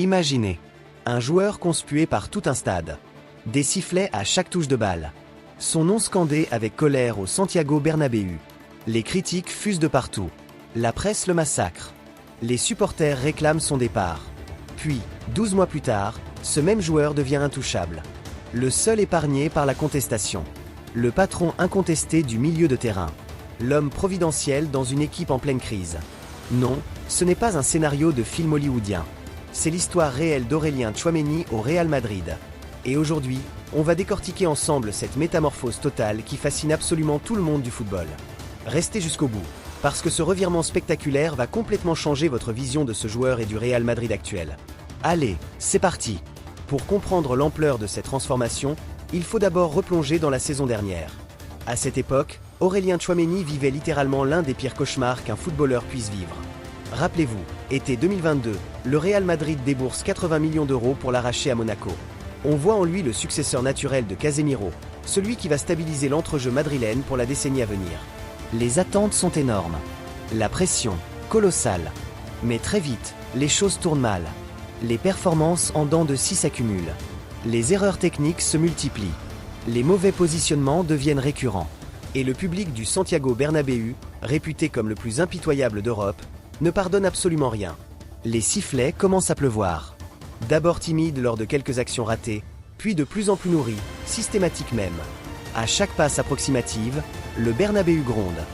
Imaginez, un joueur conspué par tout un stade. Des sifflets à chaque touche de balle. Son nom scandé avec colère au Santiago Bernabéu. Les critiques fusent de partout. La presse le massacre. Les supporters réclament son départ. Puis, 12 mois plus tard, ce même joueur devient intouchable. Le seul épargné par la contestation. Le patron incontesté du milieu de terrain. L'homme providentiel dans une équipe en pleine crise. Non, ce n'est pas un scénario de film hollywoodien. C'est l'histoire réelle d'Aurélien Tchouaméni au Real Madrid. Et aujourd'hui, on va décortiquer ensemble cette métamorphose totale qui fascine absolument tout le monde du football. Restez jusqu'au bout, parce que ce revirement spectaculaire va complètement changer votre vision de ce joueur et du Real Madrid actuel. Allez, c'est parti! Pour comprendre l'ampleur de cette transformation, il faut d'abord replonger dans la saison dernière. À cette époque, Aurélien Tchouaméni vivait littéralement l'un des pires cauchemars qu'un footballeur puisse vivre. Rappelez-vous, été 2022, le Real Madrid débourse 80 millions d'euros pour l'arracher à Monaco. On voit en lui le successeur naturel de Casemiro, celui qui va stabiliser l'entrejeu madrilène pour la décennie à venir. Les attentes sont énormes. La pression, colossale. Mais très vite, les choses tournent mal. Les performances en dents de scie s'accumulent. Les erreurs techniques se multiplient. Les mauvais positionnements deviennent récurrents. Et le public du Santiago Bernabéu, réputé comme le plus impitoyable d'Europe, ne pardonne absolument rien. Les sifflets commencent à pleuvoir. D'abord timide lors de quelques actions ratées, puis de plus en plus nourri, systématique même. À chaque passe approximative, le Bernabéu gronde.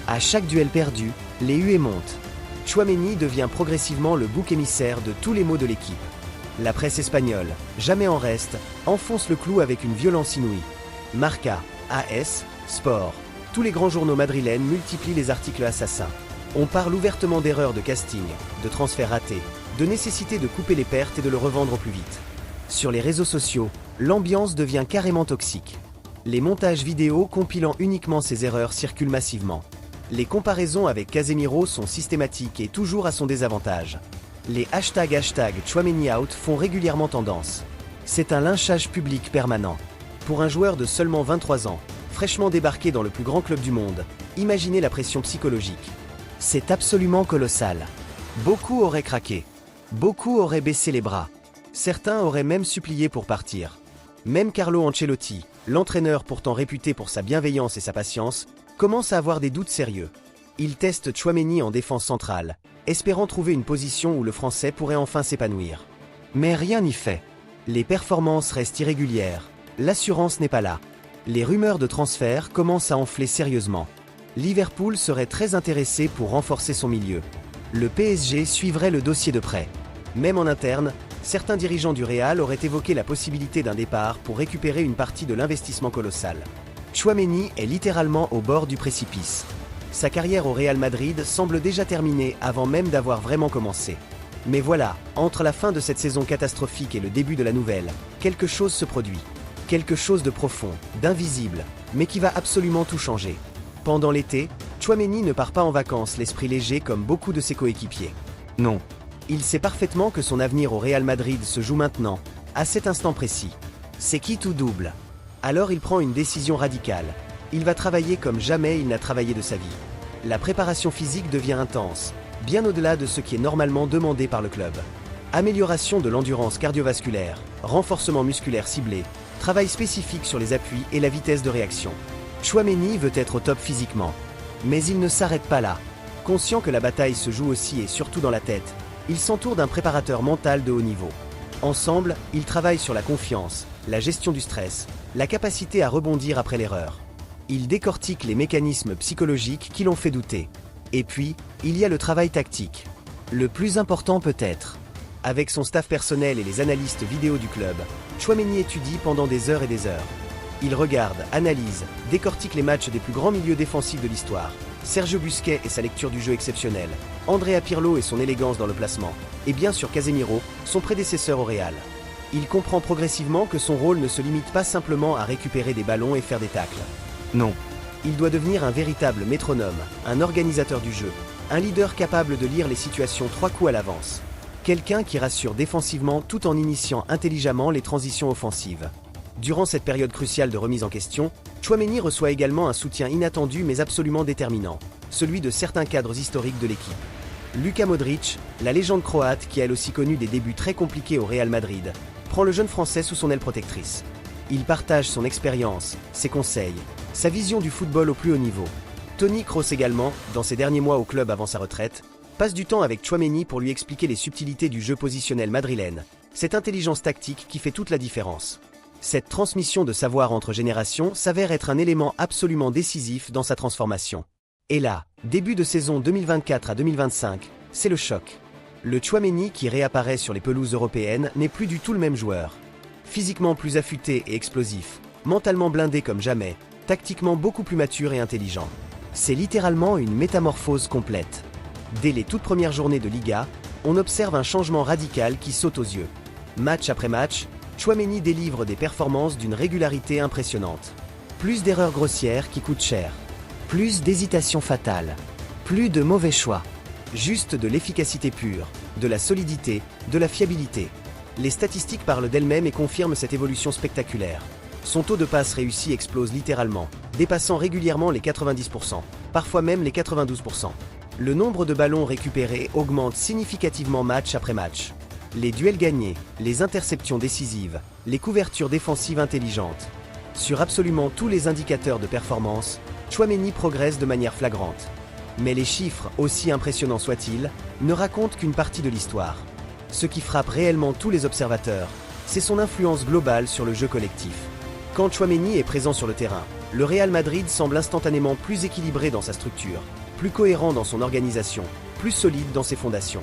À chaque duel perdu, les huées montent. Tchouaméni devient progressivement le bouc émissaire de tous les maux de l'équipe. La presse espagnole, jamais en reste, enfonce le clou avec une violence inouïe. Marca, AS, Sport, tous les grands journaux madrilènes multiplient les articles assassins. On parle ouvertement d'erreurs de casting, de transferts ratés, de nécessité de couper les pertes et de le revendre au plus vite. Sur les réseaux sociaux, l'ambiance devient carrément toxique. Les montages vidéo compilant uniquement ces erreurs circulent massivement. Les comparaisons avec Casemiro sont systématiques et toujours à son désavantage. Les hashtags Tchouaméni out font régulièrement tendance. C'est un lynchage public permanent. Pour un joueur de seulement 23 ans, fraîchement débarqué dans le plus grand club du monde, imaginez la pression psychologique. C'est absolument colossal. Beaucoup auraient craqué. Beaucoup auraient baissé les bras. Certains auraient même supplié pour partir. Même Carlo Ancelotti, l'entraîneur pourtant réputé pour sa bienveillance et sa patience, commence à avoir des doutes sérieux. Il teste Tchouaméni en défense centrale, espérant trouver une position où le Français pourrait enfin s'épanouir. Mais rien n'y fait. Les performances restent irrégulières. L'assurance n'est pas là. Les rumeurs de transfert commencent à enfler sérieusement. Liverpool serait très intéressé pour renforcer son milieu. Le PSG suivrait le dossier de près. Même en interne, certains dirigeants du Real auraient évoqué la possibilité d'un départ pour récupérer une partie de l'investissement colossal. Tchouaméni est littéralement au bord du précipice. Sa carrière au Real Madrid semble déjà terminée avant même d'avoir vraiment commencé. Mais voilà, entre la fin de cette saison catastrophique et le début de la nouvelle, quelque chose se produit. Quelque chose de profond, d'invisible, mais qui va absolument tout changer. Pendant l'été, Tchouaméni ne part pas en vacances l'esprit léger comme beaucoup de ses coéquipiers. Non. Il sait parfaitement que son avenir au Real Madrid se joue maintenant, à cet instant précis. C'est quitte ou double. Alors il prend une décision radicale. Il va travailler comme jamais il n'a travaillé de sa vie. La préparation physique devient intense, bien au-delà de ce qui est normalement demandé par le club. Amélioration de l'endurance cardiovasculaire, renforcement musculaire ciblé, travail spécifique sur les appuis et la vitesse de réaction. Tchouaméni veut être au top physiquement. Mais il ne s'arrête pas là. Conscient que la bataille se joue aussi et surtout dans la tête, il s'entoure d'un préparateur mental de haut niveau. Ensemble, ils travaillent sur la confiance, la gestion du stress, la capacité à rebondir après l'erreur. Ils décortiquent les mécanismes psychologiques qui l'ont fait douter. Et puis, il y a le travail tactique. Le plus important peut-être. Avec son staff personnel et les analystes vidéo du club, Tchouaméni étudie pendant des heures et des heures. Il regarde, analyse, décortique les matchs des plus grands milieux défensifs de l'histoire. Sergio Busquets et sa lecture du jeu exceptionnelle, Andrea Pirlo et son élégance dans le placement, et bien sûr Casemiro, son prédécesseur au Real. Il comprend progressivement que son rôle ne se limite pas simplement à récupérer des ballons et faire des tacles. Non. Il doit devenir un véritable métronome, un organisateur du jeu, un leader capable de lire les situations 3 coups à l'avance. Quelqu'un qui rassure défensivement tout en initiant intelligemment les transitions offensives. Durant cette période cruciale de remise en question, Tchouaméni reçoit également un soutien inattendu mais absolument déterminant, celui de certains cadres historiques de l'équipe. Luka Modric, la légende croate qui a elle aussi connu des débuts très compliqués au Real Madrid, prend le jeune Français sous son aile protectrice. Il partage son expérience, ses conseils, sa vision du football au plus haut niveau. Toni Kroos également, dans ses derniers mois au club avant sa retraite, passe du temps avec Tchouaméni pour lui expliquer les subtilités du jeu positionnel madrilène, cette intelligence tactique qui fait toute la différence. Cette transmission de savoir entre générations s'avère être un élément absolument décisif dans sa transformation. Et là, début de saison 2024 à 2025, c'est le choc. Le Tchouaméni qui réapparaît sur les pelouses européennes n'est plus du tout le même joueur. Physiquement plus affûté et explosif, mentalement blindé comme jamais, tactiquement beaucoup plus mature et intelligent. C'est littéralement une métamorphose complète. Dès les toutes premières journées de Liga, on observe un changement radical qui saute aux yeux. Match après match, Tchouaméni délivre des performances d'une régularité impressionnante. Plus d'erreurs grossières qui coûtent cher. Plus d'hésitations fatales. Plus de mauvais choix. Juste de l'efficacité pure, de la solidité, de la fiabilité. Les statistiques parlent d'elles-mêmes et confirment cette évolution spectaculaire. Son taux de passes réussi explose littéralement, dépassant régulièrement les 90%, parfois même les 92%. Le nombre de ballons récupérés augmente significativement match après match. Les duels gagnés, les interceptions décisives, les couvertures défensives intelligentes. Sur absolument tous les indicateurs de performance, Tchouaméni progresse de manière flagrante. Mais les chiffres, aussi impressionnants soient-ils, ne racontent qu'une partie de l'histoire. Ce qui frappe réellement tous les observateurs, c'est son influence globale sur le jeu collectif. Quand Tchouaméni est présent sur le terrain, le Real Madrid semble instantanément plus équilibré dans sa structure, plus cohérent dans son organisation, plus solide dans ses fondations.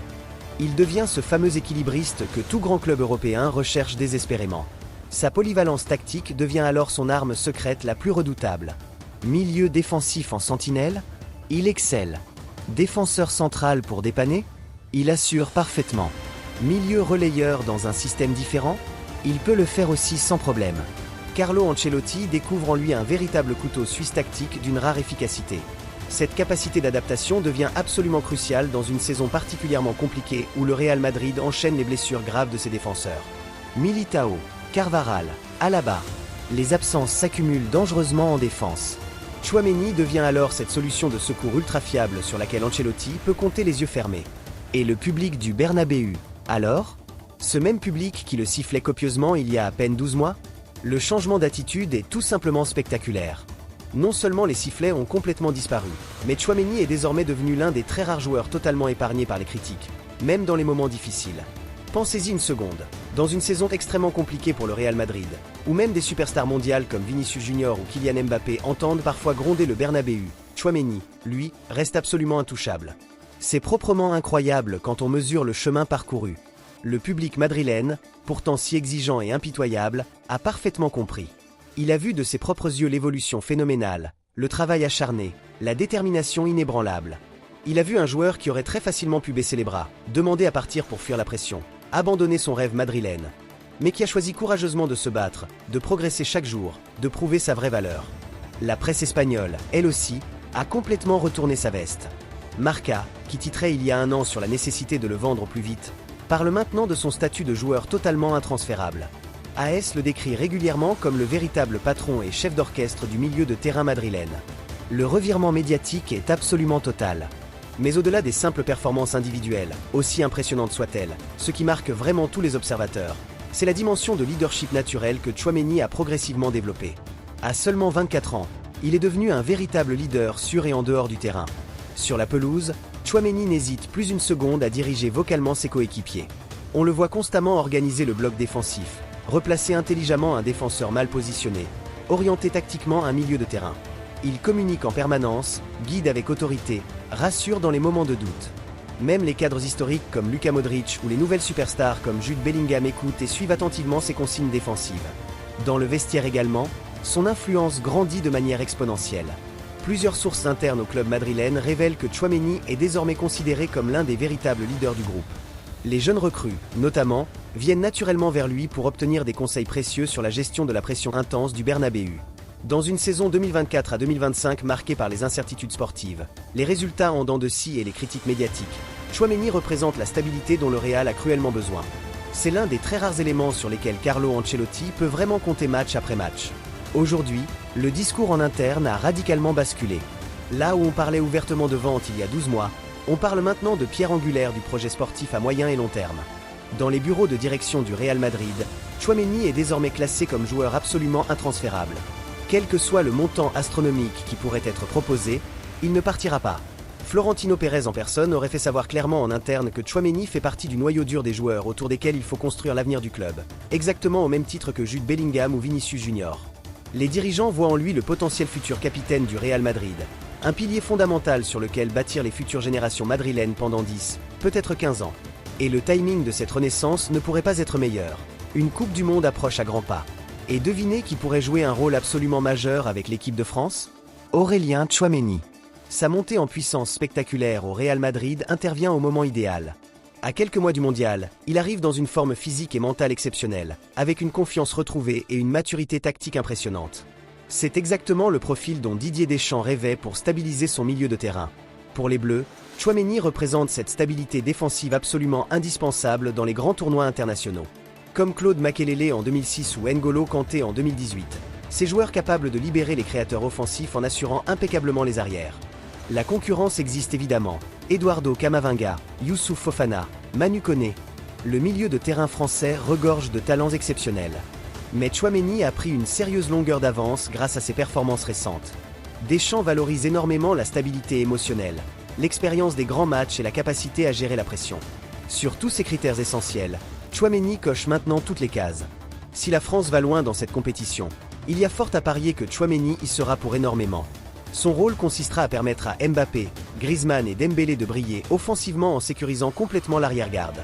Il devient ce fameux équilibriste que tout grand club européen recherche désespérément. Sa polyvalence tactique devient alors son arme secrète la plus redoutable. Milieu défensif en sentinelle, il excelle. Défenseur central pour dépanner, il assure parfaitement. Milieu relayeur dans un système différent, il peut le faire aussi sans problème. Carlo Ancelotti découvre en lui un véritable couteau suisse tactique d'une rare efficacité. Cette capacité d'adaptation devient absolument cruciale dans une saison particulièrement compliquée où le Real Madrid enchaîne les blessures graves de ses défenseurs. Militao, Carvajal, Alaba, les absences s'accumulent dangereusement en défense. Tchouaméni devient alors cette solution de secours ultra fiable sur laquelle Ancelotti peut compter les yeux fermés. Et le public du Bernabéu, alors? Ce même public qui le sifflait copieusement il y a à peine 12 mois? Le changement d'attitude est tout simplement spectaculaire. Non seulement les sifflets ont complètement disparu, mais Tchouaméni est désormais devenu l'un des très rares joueurs totalement épargnés par les critiques, même dans les moments difficiles. Pensez-y une seconde, dans une saison extrêmement compliquée pour le Real Madrid, où même des superstars mondiales comme Vinicius Junior ou Kylian Mbappé entendent parfois gronder le Bernabéu, Tchouaméni, lui, reste absolument intouchable. C'est proprement incroyable quand on mesure le chemin parcouru. Le public madrilène, pourtant si exigeant et impitoyable, a parfaitement compris. Il a vu de ses propres yeux l'évolution phénoménale, le travail acharné, la détermination inébranlable. Il a vu un joueur qui aurait très facilement pu baisser les bras, demander à partir pour fuir la pression, abandonner son rêve madrilène, mais qui a choisi courageusement de se battre, de progresser chaque jour, de prouver sa vraie valeur. La presse espagnole, elle aussi, a complètement retourné sa veste. Marca, qui titrait il y a un an sur la nécessité de le vendre au plus vite, parle maintenant de son statut de joueur totalement intransférable. AS le décrit régulièrement comme le véritable patron et chef d'orchestre du milieu de terrain madrilène. Le revirement médiatique est absolument total. Mais au-delà des simples performances individuelles, aussi impressionnantes soient-elles, ce qui marque vraiment tous les observateurs, c'est la dimension de leadership naturel que Tchouaméni a progressivement développée. À seulement 24 ans, il est devenu un véritable leader sur et en dehors du terrain. Sur la pelouse, Tchouaméni n'hésite plus une seconde à diriger vocalement ses coéquipiers. On le voit constamment organiser le bloc défensif, replacer intelligemment un défenseur mal positionné, orienter tactiquement un milieu de terrain. Il communique en permanence, guide avec autorité, rassure dans les moments de doute. Même les cadres historiques comme Luka Modric ou les nouvelles superstars comme Jude Bellingham écoutent et suivent attentivement ses consignes défensives. Dans le vestiaire également, son influence grandit de manière exponentielle. Plusieurs sources internes au club madrilène révèlent que Tchouaméni est désormais considéré comme l'un des véritables leaders du groupe. Les jeunes recrues, notamment, viennent naturellement vers lui pour obtenir des conseils précieux sur la gestion de la pression intense du Bernabéu. Dans une saison 2024 à 2025 marquée par les incertitudes sportives, les résultats en dents de scie et les critiques médiatiques, Tchouaméni représente la stabilité dont le Real a cruellement besoin. C'est l'un des très rares éléments sur lesquels Carlo Ancelotti peut vraiment compter match après match. Aujourd'hui, le discours en interne a radicalement basculé. Là où on parlait ouvertement de vente il y a 12 mois, On parle maintenant de pierre angulaire du projet sportif à moyen et long terme. Dans les bureaux de direction du Real Madrid, Tchouaméni est désormais classé comme joueur absolument intransférable. Quel que soit le montant astronomique qui pourrait être proposé, il ne partira pas. Florentino Pérez en personne aurait fait savoir clairement en interne que Tchouaméni fait partie du noyau dur des joueurs autour desquels il faut construire l'avenir du club, exactement au même titre que Jude Bellingham ou Vinicius Junior. Les dirigeants voient en lui le potentiel futur capitaine du Real Madrid, un pilier fondamental sur lequel bâtir les futures générations madrilènes pendant 10, peut-être 15 ans. Et le timing de cette renaissance ne pourrait pas être meilleur. Une Coupe du Monde approche à grands pas. Et devinez qui pourrait jouer un rôle absolument majeur avec l'équipe de France ? Aurélien Tchouaméni. Sa montée en puissance spectaculaire au Real Madrid intervient au moment idéal. À quelques mois du mondial, il arrive dans une forme physique et mentale exceptionnelle, avec une confiance retrouvée et une maturité tactique impressionnante. C'est exactement le profil dont Didier Deschamps rêvait pour stabiliser son milieu de terrain. Pour les Bleus, Tchouaméni représente cette stabilité défensive absolument indispensable dans les grands tournois internationaux. Comme Claude Makelele en 2006 ou N'Golo Kanté en 2018, ces joueurs capables de libérer les créateurs offensifs en assurant impeccablement les arrières. La concurrence existe évidemment. Eduardo Camavinga, Youssouf Fofana, Manu Koné. Le milieu de terrain français regorge de talents exceptionnels. Mais Tchouaméni a pris une sérieuse longueur d'avance grâce à ses performances récentes. Deschamps valorise énormément la stabilité émotionnelle, l'expérience des grands matchs et la capacité à gérer la pression. Sur tous ces critères essentiels, Tchouaméni coche maintenant toutes les cases. Si la France va loin dans cette compétition, il y a fort à parier que Tchouaméni y sera pour énormément. Son rôle consistera à permettre à Mbappé, Griezmann et Dembélé de briller offensivement en sécurisant complètement l'arrière-garde.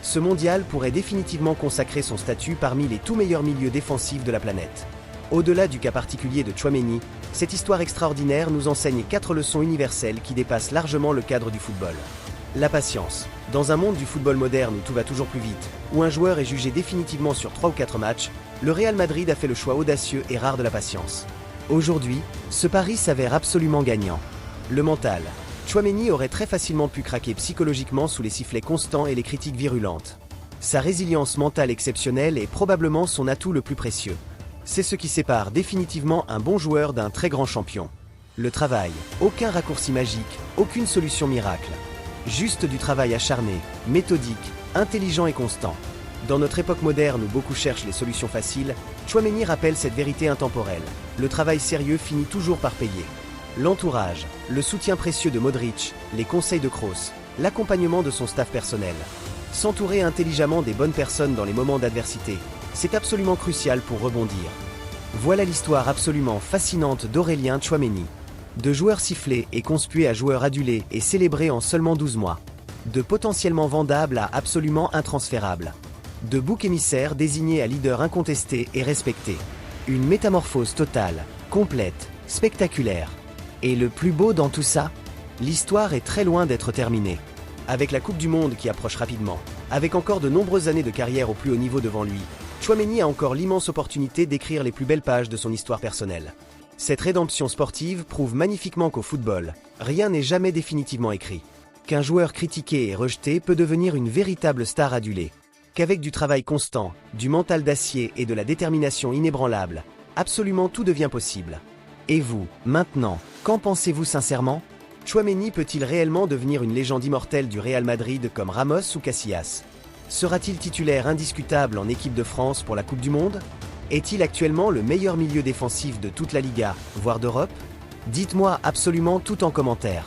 Ce mondial pourrait définitivement consacrer son statut parmi les tout meilleurs milieux défensifs de la planète. Au-delà du cas particulier de Tchouaméni, cette histoire extraordinaire nous enseigne 4 leçons universelles qui dépassent largement le cadre du football. La patience. Dans un monde du football moderne où tout va toujours plus vite, où un joueur est jugé définitivement sur 3 ou 4 matchs, le Real Madrid a fait le choix audacieux et rare de la patience. Aujourd'hui, ce pari s'avère absolument gagnant. Le mental. Tchouaméni aurait très facilement pu craquer psychologiquement sous les sifflets constants et les critiques virulentes. Sa résilience mentale exceptionnelle est probablement son atout le plus précieux. C'est ce qui sépare définitivement un bon joueur d'un très grand champion. Le travail. Aucun raccourci magique, aucune solution miracle. Juste du travail acharné, méthodique, intelligent et constant. Dans notre époque moderne où beaucoup cherchent les solutions faciles, Tchouaméni rappelle cette vérité intemporelle. Le travail sérieux finit toujours par payer. L'entourage, le soutien précieux de Modric, les conseils de Kroos, l'accompagnement de son staff personnel. S'entourer intelligemment des bonnes personnes dans les moments d'adversité, c'est absolument crucial pour rebondir. Voilà l'histoire absolument fascinante d'Aurélien Tchouaméni. De joueur sifflé et conspué à joueur adulé et célébré en seulement 12 mois. De potentiellement vendable à absolument intransférable. De bouc émissaire désigné à leader incontesté et respecté. Une métamorphose totale, complète, spectaculaire. Et le plus beau dans tout ça, l'histoire est très loin d'être terminée. Avec la Coupe du Monde qui approche rapidement, avec encore de nombreuses années de carrière au plus haut niveau devant lui, Tchouaméni a encore l'immense opportunité d'écrire les plus belles pages de son histoire personnelle. Cette rédemption sportive prouve magnifiquement qu'au football, rien n'est jamais définitivement écrit. Qu'un joueur critiqué et rejeté peut devenir une véritable star adulée. Qu'avec du travail constant, du mental d'acier et de la détermination inébranlable, absolument tout devient possible. Et vous, maintenant, qu'en pensez-vous sincèrement ? Tchouaméni peut-il réellement devenir une légende immortelle du Real Madrid comme Ramos ou Casillas ? Sera-t-il titulaire indiscutable en équipe de France pour la Coupe du Monde ? Est-il actuellement le meilleur milieu défensif de toute la Liga, voire d'Europe ? Dites-moi absolument tout en commentaire.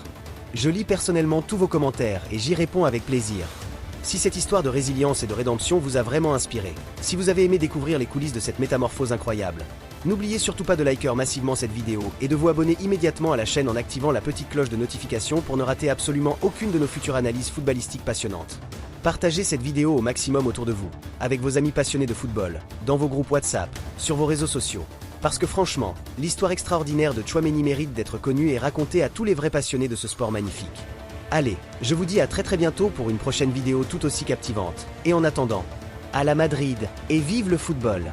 Je lis personnellement tous vos commentaires et j'y réponds avec plaisir. Si cette histoire de résilience et de rédemption vous a vraiment inspiré, si vous avez aimé découvrir les coulisses de cette métamorphose incroyable, n'oubliez surtout pas de liker massivement cette vidéo et de vous abonner immédiatement à la chaîne en activant la petite cloche de notification pour ne rater absolument aucune de nos futures analyses footballistiques passionnantes. Partagez cette vidéo au maximum autour de vous, avec vos amis passionnés de football, dans vos groupes WhatsApp, sur vos réseaux sociaux. Parce que franchement, l'histoire extraordinaire de Tchouaméni mérite d'être connue et racontée à tous les vrais passionnés de ce sport magnifique. Allez, je vous dis à très bientôt pour une prochaine vidéo tout aussi captivante. Et en attendant, à la Madrid, et vive le football!